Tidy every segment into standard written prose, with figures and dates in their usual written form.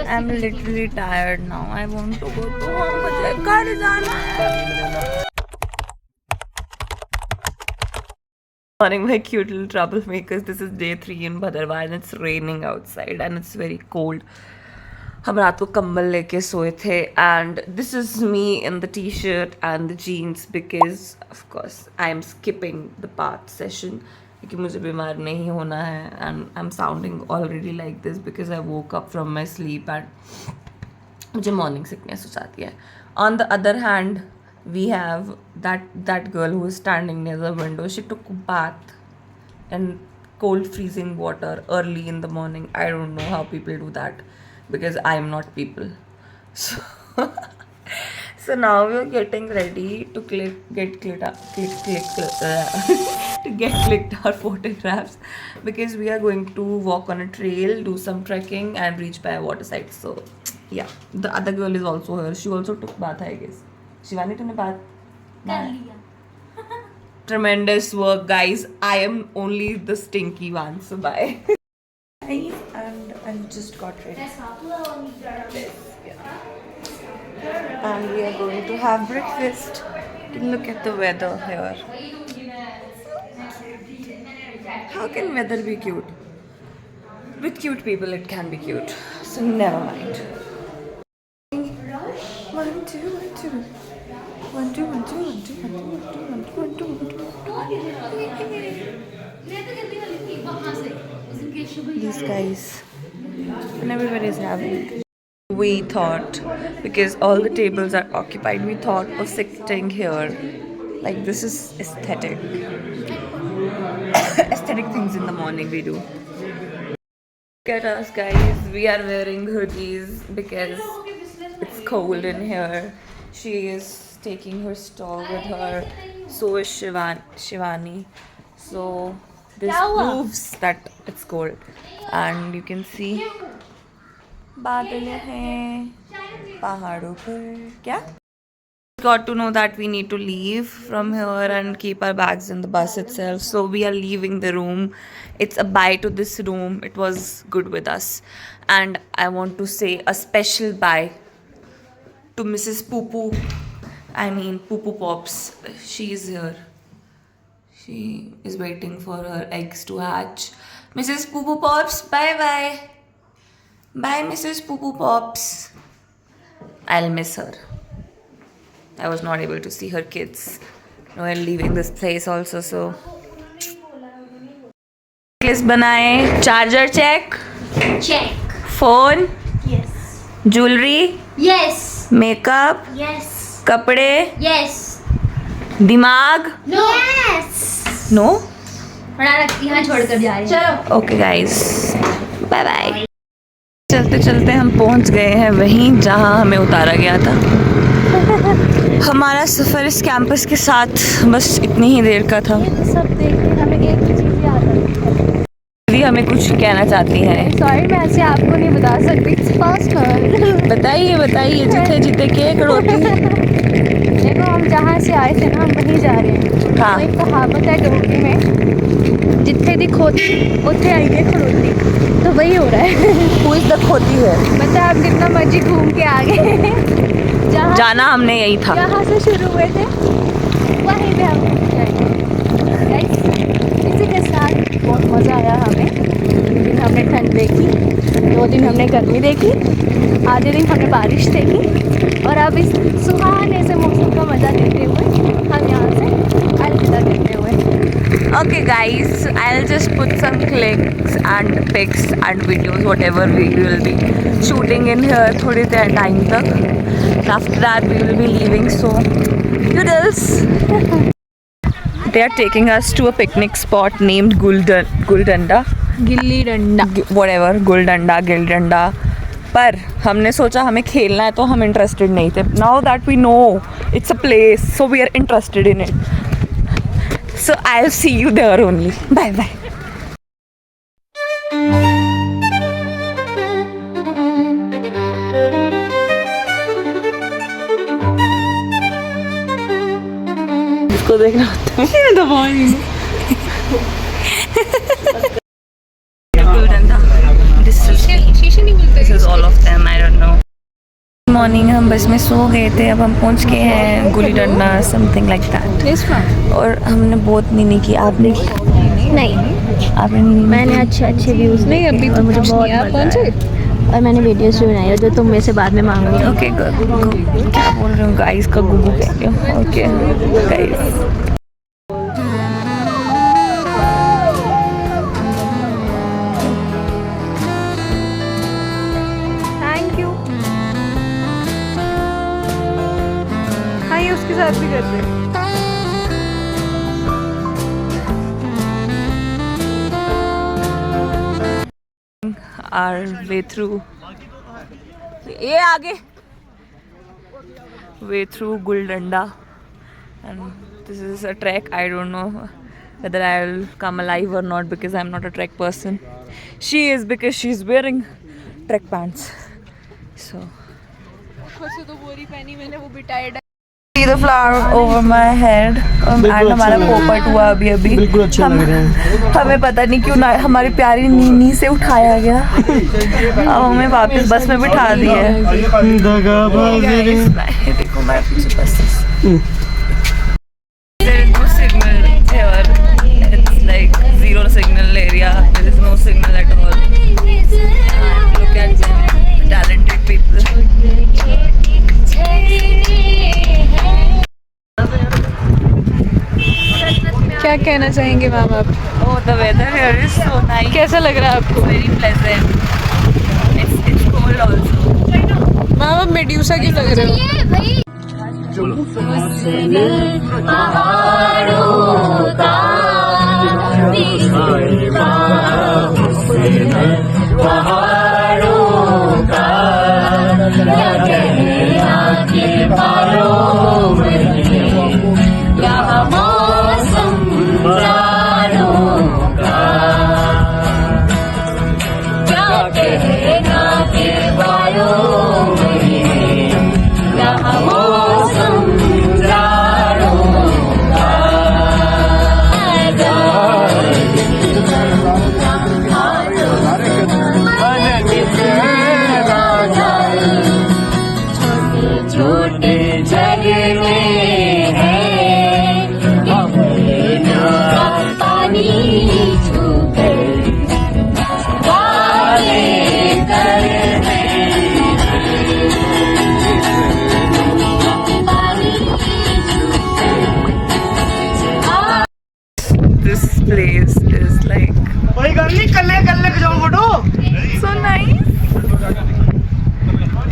I'm literally tired now. I want to go to home. मुझे घर जाना है. Morning, my cute little troublemakers. This is day 3 in Bhadarwah and it's raining outside and it's very cold. हम रात को कंबल लेके सोए थे and this is me in the t-shirt and the jeans because of course I am skipping the bath session क्योंकि मुझे बीमार नहीं होना है and I'm sounding already like this because I woke up from my sleep and मुझे morning sickness हो जाती है. On the other hand, we have that girl who is standing near the window. She took a bath in cold freezing water early in the morning. I don't know how people do that because I am not people. So now we are getting ready to get clicked our photographs because we are going to walk on a trail, do some trekking and reach by a waterside. So yeah, the other girl is also here. She also took bath, I guess. Shivani, tune bath? Tremendous work, guys. I am only the stinky one. So bye. Guys, and I just got ready. And we are going to have breakfast. Look at the weather here. How can weather be cute? With cute people, it can be cute. So never mind. 1, 2, 1, 2. 1, 2, 1, 2, 1, 2, 1, 2, 1, 2, 1, 2. These guys. And everybody is having. We thought, because all the tables are occupied, we thought of sitting here. Like this is aesthetic. Aesthetic things in the morning we do. Look at us, guys. We are wearing hoodies because it's cold in here. She is taking her stall with her. So is Shivani. So this proves that it's cold. And you can see बादल हैं पहाड़ों पर. क्या? Got to know that we need to leave from here and keep our bags in the bus itself. So we are leaving the room. It's a bye to this room. It was good with us. And I want to say a special bye to Mrs. Poo-Poo. I mean Poo-Poo Pops. She is here. She is waiting for her eggs to hatch. Mrs. Poo-Poo Pops, bye-bye. Bye, Mrs. Poo-Poo Pops. I'll miss her. I was not able to see her kids while leaving this place also, so. Necklace बनाए, charger check. Check. Phone. Yes. Jewelry. Yes. Makeup. Yes. कपड़े. Yes. दिमाग. No. Yes. No. यहाँ छोड़कर जा रहे हैं. चलो. Okay, guys. Bye bye. चलते चलते हम पहुंच गए हैं वहीं जहां हमें उतारा गया था. हमारा सफ़र इस कैंपस के साथ बस इतनी ही देर का था. सब देख के हमें एक चीज़ याद आई. दीदी हमें कुछ कहना चाहती हैं. सॉरी मैं ऐसे आपको नहीं बता सकती. फास्ट बताइए जीते जीते केक रोटी. देखो हम जहाँ से आए थे ना हम वहीं जा रहे हैं. हाँ. एक कहावत है डोगरी में, जिथे दी खोती उथे आई है खड़ोती. तो वही हो रहा है. Who is the खोती है? मतलब आप जितना मर्जी घूम के आ गए. जाना हमने यही था. यहाँ से शुरू हुए थे वहीं पे हम जाएंगे. इसी के साथ बहुत मज़ा आया हमें. एक दिन हमने ठंड देखी, 2 दिन हमने गर्मी देखी, आधे दिन हमने बारिश देखी और अब इस सुहाने से मौसम का मज़ा लेते हुए हम यहाँ से अलविदा कहते हुए. Okay guys, I'll just put some clips and pics and videos, whatever we will be shooting in here थोड़ी देर time तक. After that we will be leaving, so noodles. They are taking us to a picnic spot named Guldanda. Gilli danda. Whatever, Guldanda, Gildanda. पर हमने सोचा हमें खेलना है तो हम इंटरेस्टेड नहीं थे. Now that we know it's a place, so we are interested in it. So I'll see you there only. Bye bye. इसको देखना होता है. Guldanda. This is all of them, I don't know. Morning हम बस में सो गए थे, अब हम पहुंच गए हैं गुली डंडा, समथिंग लाइक दैट। और हमने बहुत नींद की। आपने नहीं, आपने मैंने अच्छे व्यूज़ नहीं अभी और मुझे बहुत मज़ा आया। और मैंने वीडियोस भी बनाई है जो तुम मेरे से बाद में मांगोगे। ओके, क्या बोल रहे हो गाइस का गुगू कह रही हूँ। Okay guys, thank you. हाँ, ये उसके साथ भी करते हैं। our way through ये आगे way through Guldanda, and this is a trek. I don't know whether I'll come alive or not because I'm not a trek person. She is, because she's wearing trek pants. So तो बोरी पहनी मैंने, वो भी tired है। see the flower over my head and हमारा पोपट हुआ अभी अभी। बिल्कुल अच्छा लग रहा है। हमें पता नहीं क्यों ना हमारी प्यारी नीनी से उठाया गया, अब हमें वापस बस में बिठा दिया है। देखो मैं पीछे बस। There is no signal here. It's like zero signal area. There is no signal at all. Look at them, talented people. क्या कहना चाहेंगे मैम आप? Oh, the weather here is so nice. कैसा लग रहा है आपको? Very pleasant. It's cold also. Ma'am आप मेड्यूसा क्यों लग रहे हो? This place is like so nice.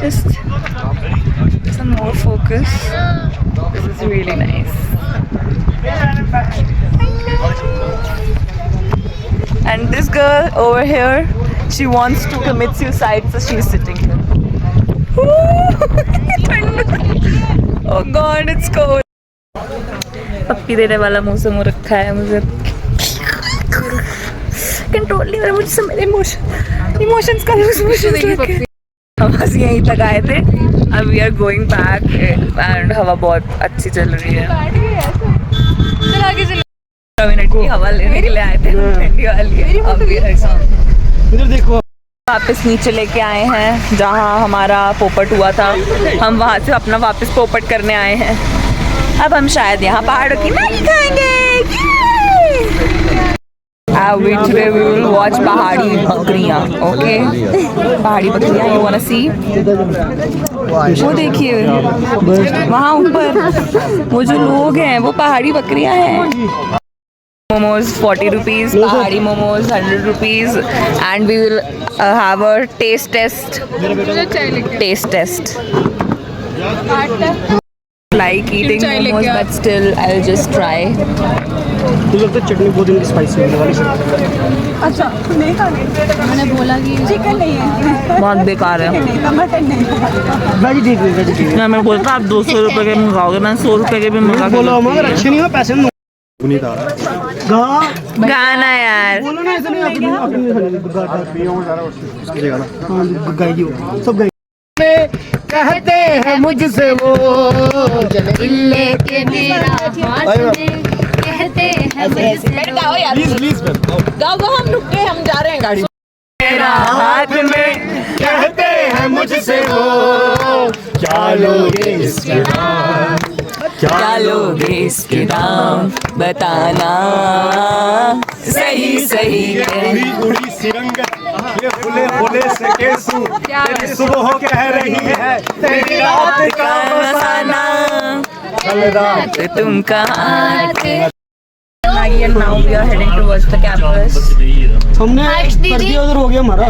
Just some more focus. This is really nice. And this girl over here, she wants to commit suicide, so she's sitting here. Oh God, it's cold. पप्पी देने वाला मुंह से मुंह रखा है, मुझे control नहीं हो रहा, मुझसे मेरे इमोशंस का लूज मोशन। हम बस यहीं तक आए थे, अब we are going back and हवा बहुत अच्छी चल रही है। मिनट की हवा लेने के लिए आए थे, ठंडी वाली है। अब भी इधर देखो, वापस नीचे लेके आए हैं जहाँ हमारा पोपट हुआ था, हम वहाँ से अपना वापस पोपट करने आए हैं। अब हम शायद यहाँ पहाड़ों की मैगी खाएंगे। Today we will watch पहाड़ी बकरियाँ, okay? पहाड़ी बकरियाँ, you wanna see? वो देखिए वहाँ ऊपर वो जो लोग हैं वो पहाड़ी बकरियाँ हैं। Momos 40 rupees, पहाड़ी momos 100 rupees, and we will have a taste test. Taste test. Like eating momos, but still I'll just try. मुझे लगता है चटनी बहुत इनकी स्पाइसी होने वाली है। अच्छा, नहीं खाने। मैंने बोला कि चिकन नहीं है, बहुत बेकार है। मटन नहीं है। वेजिटेरियन मैं बोलता आप 200 रुपए के मंगाओगे, मैं 100 रुपए के भी मंगा के बोलो, मगर अच्छे नहीं हो पैसे। गाना यार, बोलो ना, ऐसा नहीं सब गए कहते हैं मुझसे वो लेके मेरा कहते हैं गाओ यार, प्लीज गाओ, हम रुक के हम जा रहे हैं गाड़ी। मेरा हाथ में कहते लोगे इसके नाम? क्या लोगे इसके नाम बताना, सही सही उड़ी उड़ी सिरंग, ये फुले फुले से केसू, तेरी सुबह कह रही है, तेरी रात का बसाना, कल रात तुम कहाँ थे। And now we are heading towards the campus. हमने कर दिया, उधर हो गया हमारा।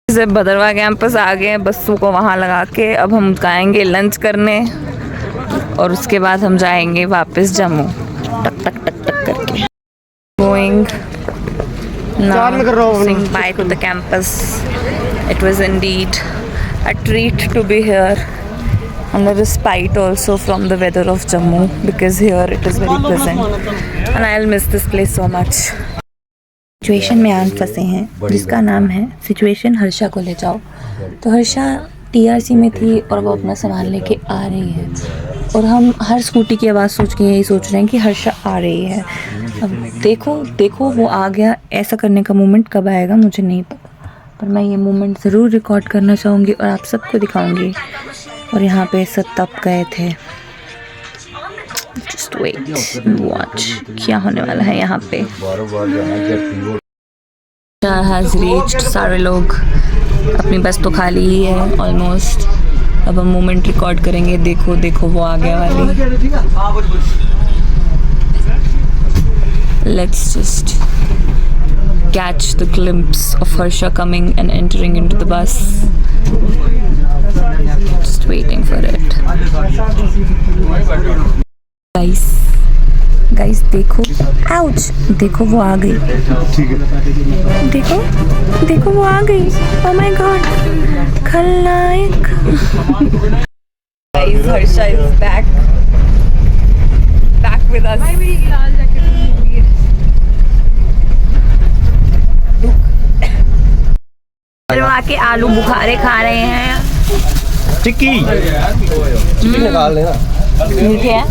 जब भदरवा कैंपस आ गए हैं बसों को वहाँ लगा के, अब हम जाएंगे लंच करने और उसके बाद हम जाएंगे वापस जम्मू टक टक टक टक करके। Going now saying bye to the campus. It was indeed a treat to be here and a respite also from the weather of Jammu because here it is very pleasant and I'll miss this place so much. Situation में आज फंसे हैं जिसका नाम है situation Harsha को ले जाओ। तो हर्षा टीआरसी में थी और वो अपना सामान लेके आ रही है और हम हर स्कूटी की आवाज़ सोच के यही सोच रहे हैं कि हर्षा आ रही है। अब देखो देखो वो आ गया, ऐसा करने का मोमेंट कब आएगा मुझे नहीं पता, पर मैं ये मोमेंट ज़रूर रिकॉर्ड करना चाहूँगी और आप सबको दिखाऊँगी। और यहाँ पे सब तब गए थे, जस्ट वेट वॉच क्या होने वाला है यहाँ पे। हैज़ रीच्ड, सारे लोग अपनी बस तो खाली ही है ऑलमोस्ट। अब हम मोमेंट रिकॉर्ड करेंगे। देखो देखो वो आ गया वाली। Let's just catch the glimpse of Harsha coming and entering into the bus. Just waiting for it. Guys देखो, ouch, देखो वो आ गई। देखो देखो वो आ गई। Oh my god, खलनायक। Guys, Harsha is back with us. के आलू बुखारे खा रहे हैं। टिक्की निकाल लेना। मीठे हैं?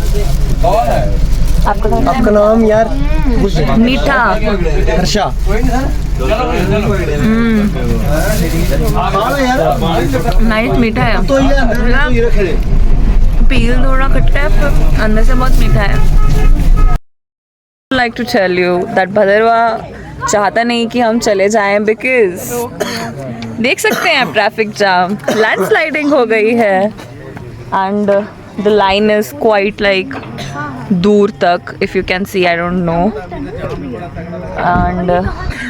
आपका नाम यार? मीठा। हर्षा। नाइस मीठा है। तो पील थोड़ा खट्टा है पर अंदर से बहुत मीठा है। Like to tell you that Bhaderwah चाहता नहीं कि हम चले जाएं बिकॉज देख सकते हैं ट्रैफिक जाम, लैंडस्लाइडिंग हो गई है and the line is quite like दूर तक, if you can see, I don't know. And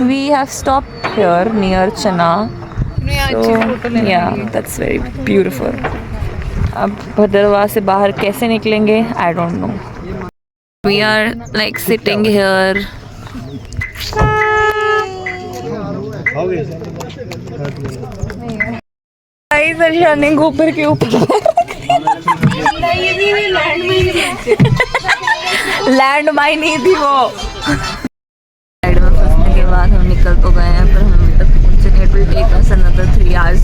we have stopped here near Chana, so या दैट्स वेरी ब्यूटीफुल। अब भदरवा से बाहर कैसे निकलेंगे I don't know. We are like sitting here. Running ऊपर के ऊपर लैंड माइन नहीं थी वो। साइड में फंसने के बाद हम निकल तो गए हैं पर हम अभी तक पहुंचे नहीं। It will take us another 3 hours,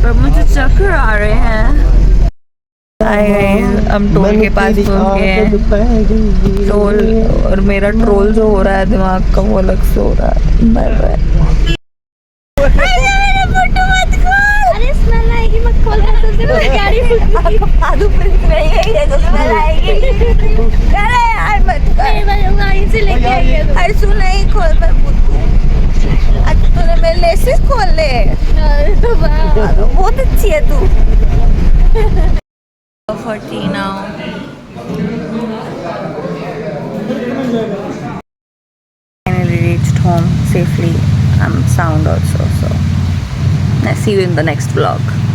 पर मुझे चक्कर आ रहे हैं। हम टोल के पास पहुंच गए हैं। टोल और मेरा ट्रोल जो हो रहा है दिमाग का वो अलग से हो रहा है। Bye bye. अरे स्मेल आएगी मत खोल कर, तुझे तो गाड़ी आलू प्रिंट नहीं है तो स्मेल आएगी। अरे यार मत कर, मैं गाड़ी से लेके आई है। ऐसू नहीं खोल पर अच्छा तूने मेरे लेसेस खोल ले। तो बहुत अच्छी है तू। 40 now. Finally reached reached home safely. I'm sound also, so I see you in the next vlog.